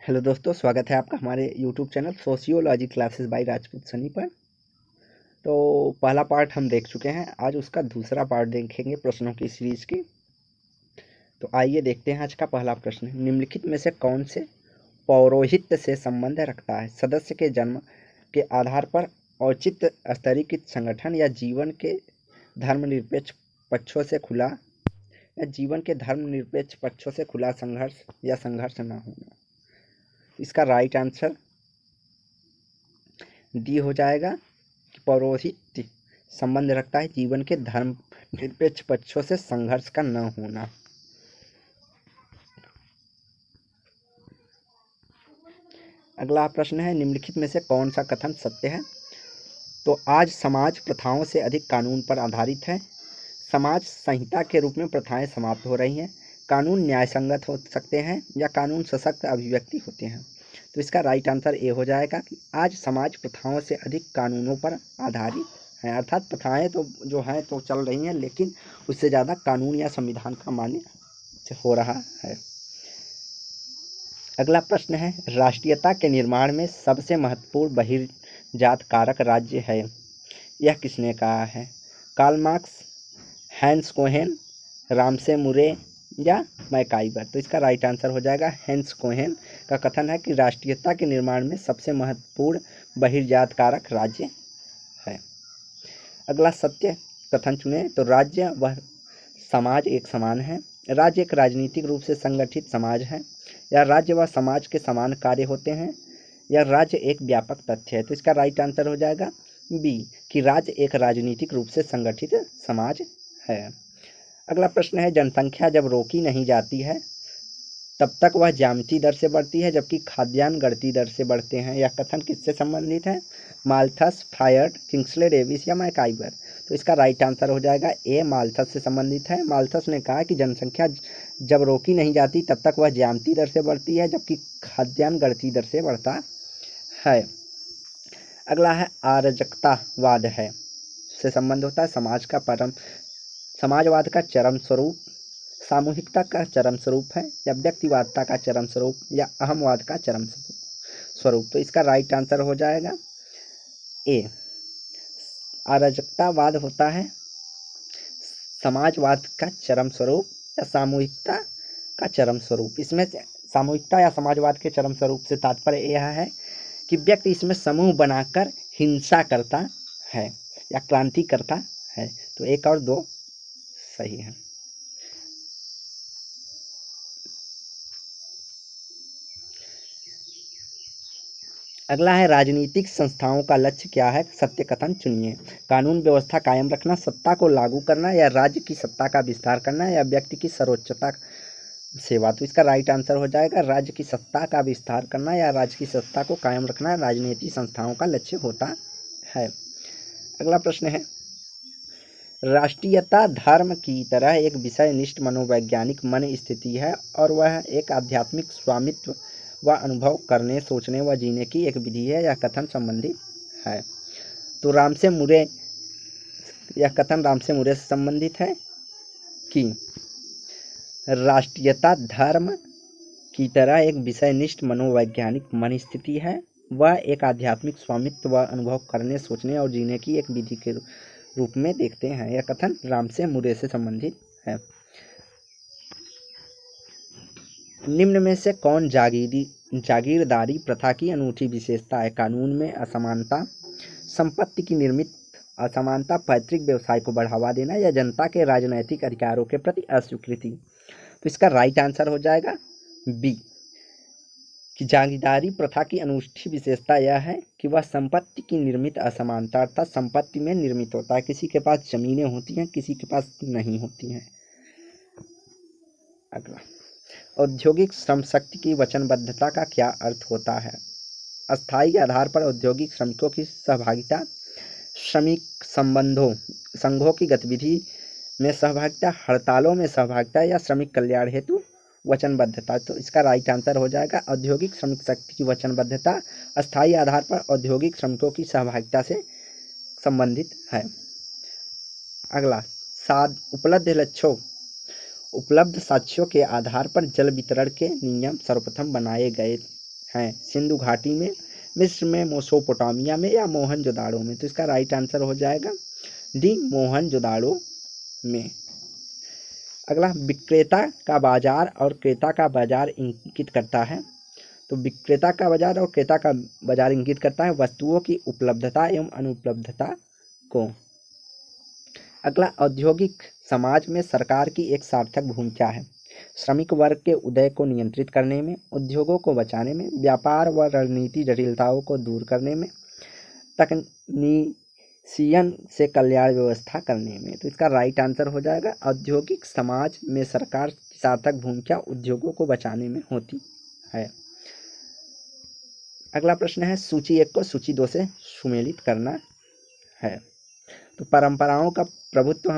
Hello दोस्तों, स्वागत है आपका हमारे YouTube channel sociology classes bye Rajput Sunny पर। तो पहला पार्ट हम देख चुके हैं, आज उसका दूसरा पार्ट देखेंगे प्रश्नों की सीरीज की। तो आइए देखते हैं आज का पहला प्रश्न। निम्नलिखित में से कौन से पौरोहित्य से संबंध रखता है? सदस्य के जन्म के आधार पर औचित्य स्तरीकृत संगठन या जीवन के धर्मनिरपेक्ष पक्षों से खुला संघर्ष या संघर्ष न होना। इसका राइट आंसर डी हो जाएगा कि पौरोहित्य संबंध रखता है जीवन के धर्म निरपेक्ष पक्षों से संघर्ष का न होना। अगला प्रश्न है, निम्नलिखित में से कौन सा कथन सत्य है? तो आज समाज प्रथाओं से अधिक कानून पर आधारित है। समाज संहिता के रूप में प्रथाएं समाप्त हो रही हैं। कानून न्यायसंगत हो सकते हैं या कानून सशक्त अभिव्यक्ति होते हैं। तो इसका राइट आंसर ए हो जाएगा कि आज समाज प्रथाओं से अधिक कानूनों पर आधारित है, अर्थात प्रथाएं तो जो हैं तो चल रही हैं, लेकिन उससे ज़्यादा कानून या संविधान का मान्य हो रहा है। अगला प्रश्न है, राष्ट्रीयता के निर्माण में सबसे महत्वपूर्ण बहिर्जात कारक राज्य है, यह किसने कहा है? Karl Marx, Hans Kohn, Ramsay Muir या मैकाइवर? तो इसका राइट आंसर हो जाएगा हैंस कोहेन का कथन है कि राष्ट्रीयता के निर्माण में सबसे महत्वपूर्ण बहिर्जात कारक राज्य है। अगला सत्य कथन चुने। तो राज्य व समाज एक समान है। राज्य एक राजनीतिक रूप से संगठित समाज है, या राज्य व समाज के समान कार्य होते हैं, या राज्य एक व्यापक तथ्य है। तो इसका राइट आंसर हो जाएगा बी कि राज्य एक राजनीतिक रूप से संगठित समाज है। अगला प्रश्न है, जनसंख्या जब रोकी नहीं जाती है तब तक वह ज्यामितीय दर से बढ़ती है जबकि खाद्यान्न गणितीय दर से बढ़ते हैं। यह कथन किससे संबंधित है? माल्थस, फ्रायड, किंग्सले डेविस या मैकाइवर? तो इसका राइट आंसर हो जाएगा ए, माल्थस से संबंधित है। माल्थस ने कहा कि जनसंख्या जब रोकी नहीं जाती तब तक वह ज्यामितीय दर से बढ़ती है जबकि खाद्यान्न गणितीय दर से बढ़ता है। अगला है, अराजकतावाद है से संबंध होता है समाजवाद का चरम स्वरूप सामूहिकता का चरम स्वरूप है, या व्यक्तिवादता का चरम स्वरूप, या अहमवाद का चरम स्वरूप? तो इसका राइट आंसर हो जाएगा ए, अराजकतावाद होता है समाजवाद का चरम स्वरूप या सामूहिकता का चरम स्वरूप। इसमें सामूहिकता या समाजवाद के चरम स्वरूप से तात्पर्य यह है कि व्यक्ति इसमें समूह बनाकर हिंसा करता है या क्रांति करता है। तो एक और दो सही है। अगला है, राजनीतिक संस्थाओं का लक्ष्य क्या है? सत्य कथन चुनिए। कानून व्यवस्था कायम रखना, सत्ता को लागू करना, या राज्य की सत्ता का विस्तार करना, या व्यक्ति की सर्वोच्चता सेवा? तो इसका राइट आंसर हो जाएगा राज्य की सत्ता का विस्तार करना या राज्य की सत्ता को कायम रखना राजनीतिक संस्थाओं का लक्ष्य होता है। अगला प्रश्न है, राष्ट्रीयता धर्म की तरह एक विषयनिष्ठ मनोवैज्ञानिक मन स्थिति है और वह एक आध्यात्मिक स्वामित्व व अनुभव करने, सोचने व जीने की एक विधि है। यह कथन संबंधित है। तो यह कथन रामसे मुरे से संबंधित है कि राष्ट्रीयता धर्म की तरह एक विषयनिष्ठ मनोवैज्ञानिक मन स्थिति है, वह एक आध्यात्मिक स्वामित्व व अनुभव करने, सोचने और जीने की एक विधि के रूप में देखते हैं। यह कथन रामसे मुरे से संबंधित है। निम्न में से कौन जागीरदारी प्रथा की अनूठी विशेषता है? कानून में असमानता, संपत्ति की निर्मित असमानता, पैतृक व्यवसाय को बढ़ावा देना, या जनता के राजनैतिक अधिकारों के प्रति अस्वीकृति? तो इसका राइट आंसर हो जाएगा बी कि जागीरदारी प्रथा की अनूठी विशेषता यह है कि वह संपत्ति की निर्मित असमानता, अर्थात संपत्ति में निर्मित होता है। किसी के पास जमीनें होती हैं, किसी के पास नहीं होती हैं। अगला, औद्योगिक श्रम शक्ति की वचनबद्धता का क्या अर्थ होता है? अस्थायी आधार पर औद्योगिक श्रमिकों की सहभागिता, श्रमिक संघों की गतिविधि में सहभागिता, हड़तालों में सहभागिता, या श्रमिक कल्याण हेतु वचनबद्धता? तो इसका राइट आंसर हो जाएगा औद्योगिक श्रमिक शक्ति की वचनबद्धता अस्थायी आधार पर औद्योगिक श्रमिकों की सहभागिता से संबंधित है। अगला, उपलब्ध साक्ष्यों के आधार पर जल वितरण के नियम सर्वप्रथम बनाए गए हैं? सिंधु घाटी में, मिस्र में, मेसोपोटामिया में या मोहनजोदाड़ो में? तो इसका राइट आंसर हो जाएगा डी, मोहनजोदाड़ो में। अगला, विक्रेता का बाजार और क्रेता का बाजार इंगित करता है। तो विक्रेता का बाजार और क्रेता का बाजार इंगित करता है वस्तुओं की उपलब्धता एवं अनुपलब्धता को। अगला, औद्योगिक समाज में सरकार की एक सार्थक भूमिका है। श्रमिक वर्ग के उदय को नियंत्रित करने में, उद्योगों को बचाने में, व्यापार व रणनीति जटिलताओं को दूर करने में, तकनीशियन से कल्याण व्यवस्था करने में। तो इसका राइट आंसर हो जाएगा औद्योगिक समाज में सरकार की सार्थक भूमिका उद्योगों को बचाने में होती है। अगला प्रश्न है, सूची 1 को सूची 2 से सुमेलित करना है। तो परंपराओं का प्रभुत्व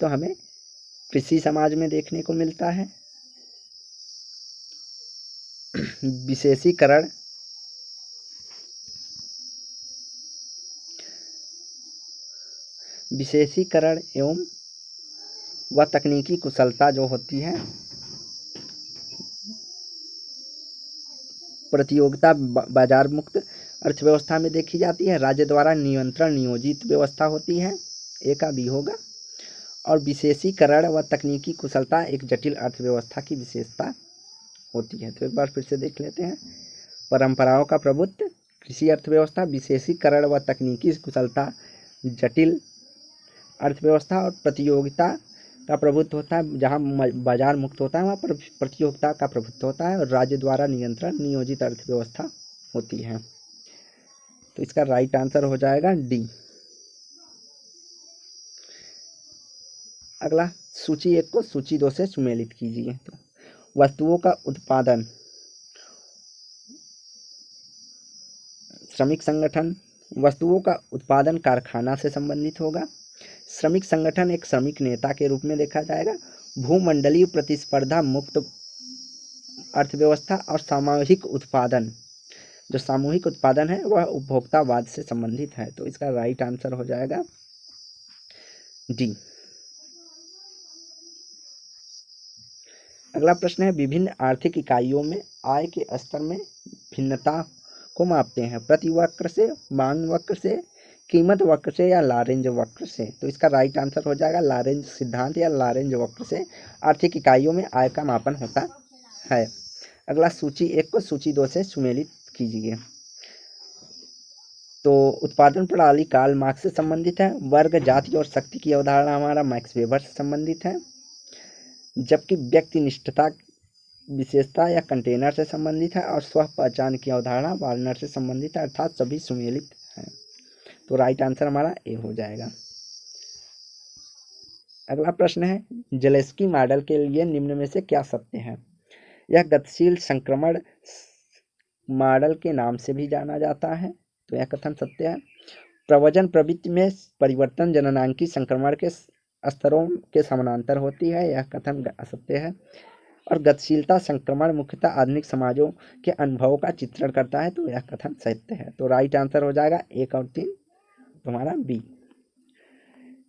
हमें कृषि समाज में देखने को मिलता है। विशेषीकरण एवं व तकनीकी कुशलता जो होती है, प्रतियोगिता बाजार मुक्त अर्थव्यवस्था में देखी जाती है। राज्य द्वारा नियंत्रण नियोजित व्यवस्था होती है, ए का बी होगा। और विशेषीकरण व तकनीकी कुशलता एक जटिल अर्थव्यवस्था की विशेषता होती है। तो एक बार फिर से देख लेते हैं। परंपराओं का प्रभुत्व कृषि अर्थव्यवस्था, विशेषीकरण व तकनीकी कुशलता जटिल अर्थव्यवस्था, और प्रतियोगिता का प्रभुत्व होता है। जहाँ बाजार मुक्त होता है वहाँ पर प्रतियोगिता का प्रभुत्व होता है, और राज्य द्वारा नियंत्रण नियोजित अर्थव्यवस्था होती है। तो इसका राइट आंसर हो जाएगा डी। अगला, सूची 1 को सूची 2 से सुमेलित कीजिए। तो वस्तुओं का उत्पादन, श्रमिक संगठन। वस्तुओं का उत्पादन कारखाना से संबंधित होगा। श्रमिक संगठन एक श्रमिक नेता के रूप में देखा जाएगा। भूमंडलीय प्रतिस्पर्धा मुक्त अर्थव्यवस्था और सामूहिक उत्पादन, जो सामूहिक उत्पादन है वह उपभोक्तावाद से संबंधित है। तो इसका राइट आंसर हो जाएगा डी। अगला प्रश्न है, विभिन्न आर्थिक इकाइयों में आय के स्तर में भिन्नता को मापते हैं। प्रतिवक्र से, मांग वक्र से, कीमत वक्र से या लारेंज वक्र से? तो इसका राइट आंसर हो जाएगा लारेंज सिद्धांत या लारेंज वक्र से आर्थिक इकाइयों में आय का मापन होता है। अगला, सूची 1 को सूची 2 से सुमेलित कीजिए। तो उत्पादन प्रणाली कार्ल मार्क्स से संबंधित है। वर्ग, जाति और शक्ति की अवधारणा हमारा मैक्स वेबर से संबंधित है। जबकि व्यक्तिनिष्ठता, विशेषता या कंटेनर से संबंधित है। और स्व पहचान की अवधारणा वार्नर से संबंधित है, अर्थात सभी सुमेलित है। तो राइट आंसर हमारा ए हो जाएगा। अगला प्रश्न है, ज़ेलेस्की मॉडल के लिए निम्न में से क्या सत्य है? यह गतिशील संक्रमण मॉडल के नाम से भी जाना जाता है। तो यह कथन सत्य है। प्रवचन प्रवृत्ति में परिवर्तन जननांगी संक्रमण के स्तरों के समानांतर होती है, यह कथन असत्य है। और गतिशीलता संक्रमण मुख्यतः आधुनिक समाजों के अनुभवों का चित्रण करता है, तो यह कथन सत्य है। तो राइट आंसर हो जाएगा 1 और 3, तुम्हारा बी।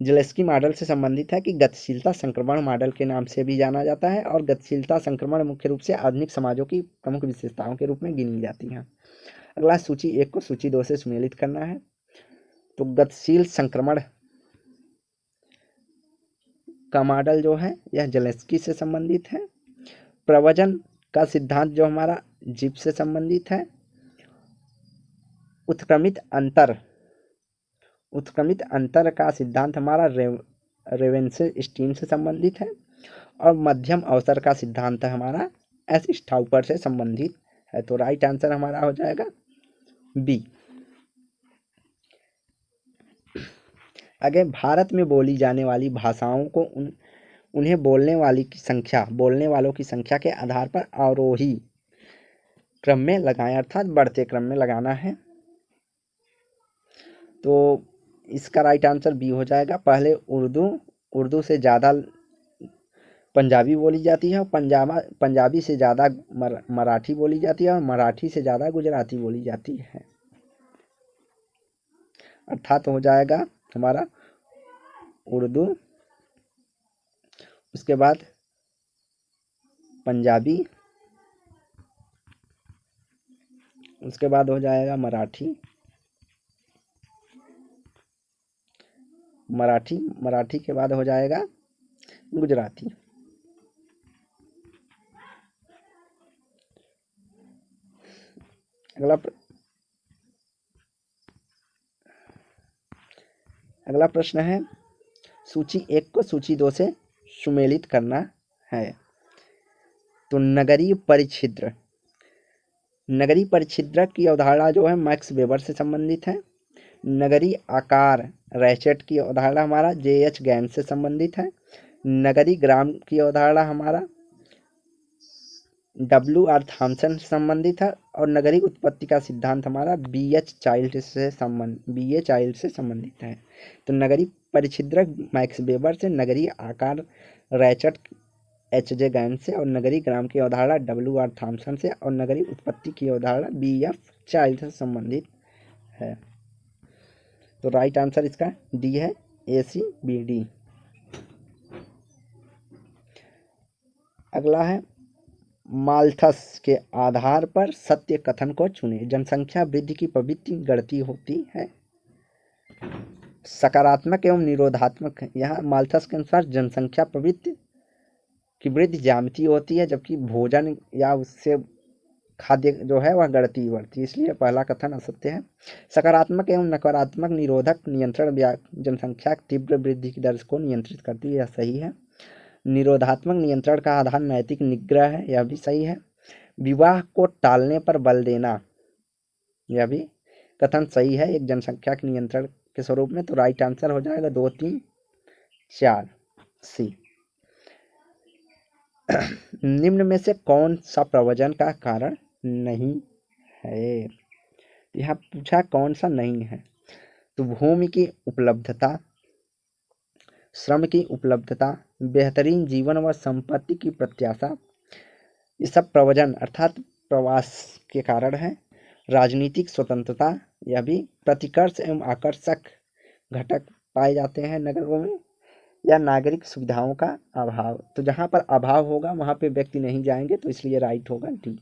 ज़ेलेस्की मॉडल से संबंधित है कि गतिशीलता संक्रमण मॉडल के नाम से भी जाना जाता है, और गतिशीलता संक्रमण मुख्य रूप से आधुनिक समाजों की प्रमुख विशेषताओं के रूप में गिनी जाती हैं। अगला, सूची 1 को सूची 2 से सुमेलित करना है। तो गतिशील संक्रमण का मॉडल जो है यह ज़ेलेस्की से संबंधित है। प्रवचन का सिद्धांत जो हमारा जिप से संबंधित है। उत्क्रमित अंतर का सिद्धांत हमारा रेवेंस्टीन से संबंधित है। और मध्यम अवसर का सिद्धांत हमारा एस स्टाउपर से संबंधित है। तो राइट आंसर हमारा हो जाएगा बी। आगे, भारत में बोली जाने वाली भाषाओं को उन्हें बोलने वालों की संख्या के आधार पर आरोही क्रम में लगाएं, अर्थात बढ़ते क्रम में लगाना है। तो इसका राइट आंसर बी हो जाएगा। पहले उर्दू से ज़्यादा पंजाबी बोली जाती है, और पंजाबी से ज़्यादा मराठी बोली जाती है, और मराठी से ज़्यादा गुजराती बोली जाती है। अर्थात हो जाएगा हमारा उर्दू उसके बाद पंजाबी, उसके बाद हो जाएगा मराठी, मराठी के बाद हो जाएगा गुजराती। अगला प्रश्न है, सूची 1 को सूची 2 से सुमेलित करना है। तो नगरीय परिछिद्र, नगरीय परिछिद्र की अवधारणा जो है मैक्स वेबर से संबंधित है। नगरीय आकार रैचेट की अवधारणा हमारा J.H. गैन्स से संबंधित है। नगरीय ग्राम की अवधारणा हमारा W.R. थॉमसन से संबंधित है। और नगरीय उत्पत्ति का सिद्धांत हमारा B.A. चाइल्ड से संबंधित है। तो नगरीय परिछिद्र मैक्स वेबर से, नगरीय आकार रैचेट H.J. गैन्स से, और नगरीय ग्राम की अवधारणा W.R. थॉमसन से, और नगरीय उत्पत्ति की अवधारणा B.F. चाइल्ड से संबंधित है। तो राइट आंसर इसका डी है, ACBD। अगला है, माल्थस के आधार पर सत्य कथन को चुने। जनसंख्या वृद्धि की प्रवृत्ति गढ़ती होती है सकारात्मक एवं निरोधात्मक। यहाँ माल्थस के अनुसार जनसंख्या प्रवृत्ति की वृद्धि ज्यामितीय होती है, जबकि भोजन या उससे खाद्य जो है वह गढ़ती बढ़ती, इसलिए पहला कथन असत्य है। सकारात्मक एवं नकारात्मक निरोधक नियंत्रण जनसंख्या तीव्र वृद्धि की दर को नियंत्रित करती है, यह सही है। निरोधात्मक नियंत्रण का आधार नैतिक निग्रह है, यह भी सही है। विवाह को टालने पर बल देना, यह भी कथन सही है एक जनसंख्या के नियंत्रण के स्वरूप में। तो राइट आंसर हो जाएगा 2, 3, 4 सी। निम्न में से कौन सा प्रवचन का कारण नहीं है? यहाँ पूछा कौन सा नहीं है। तो भूमि की उपलब्धता, श्रम की उपलब्धता, बेहतरीन जीवन व संपत्ति की प्रत्याशा, ये सब प्रवचन अर्थात प्रवास के कारण है। राजनीतिक स्वतंत्रता, यह भी प्रतिकर्ष एवं आकर्षक घटक पाए जाते हैं नगरों में। या नागरिक सुविधाओं का अभाव, तो जहाँ पर अभाव होगा वहाँ पे व्यक्ति नहीं जाएंगे, तो इसलिए राइट होगा डी।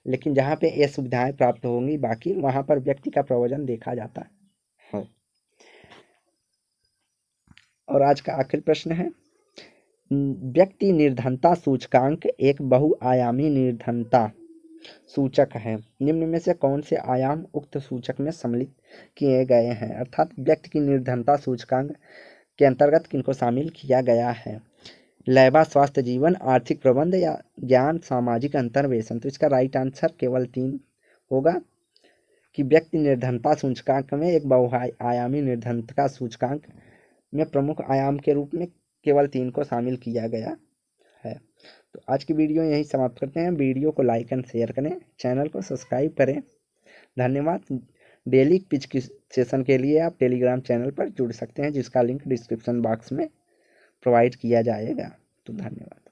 लेकिन जहाँ पे ये सुविधाएं प्राप्त होंगी बाकी वहाँ पर व्यक्ति का प्रवचन देखा जाता है। और आज का आखिरी प्रश्न है, व्यक्ति निर्धनता सूचकांक एक बहुआयामी निर्धनता सूचक है। निम्न में से कौन से आयाम उक्त सूचक में सम्मिलित किए गए हैं? अर्थात व्यक्ति की निर्धनता सूचकांक के अंतर्गत किनको शामिल किया गया है? लैबा स्वास्थ्य जीवन, आर्थिक प्रबंध या ज्ञान, सामाजिक अंतर्वेशन। तो इसका राइट आंसर केवल 3 होगा कि व्यक्ति निर्धनता सूचकांक में एक बहुआयामी निर्धनता सूचकांक में प्रमुख आयाम के रूप में केवल 3 को शामिल किया गया है। तो आज की वीडियो यहीं समाप्त करते हैं। वीडियो को लाइक एंड शेयर करें, चैनल को सब्सक्राइब करें। धन्यवाद। डेली पिच की सेशन के लिए आप टेलीग्राम चैनल पर जुड़ सकते हैं, जिसका लिंक डिस्क्रिप्शन बॉक्स में प्रोवाइड किया जाएगा। तो धन्यवाद।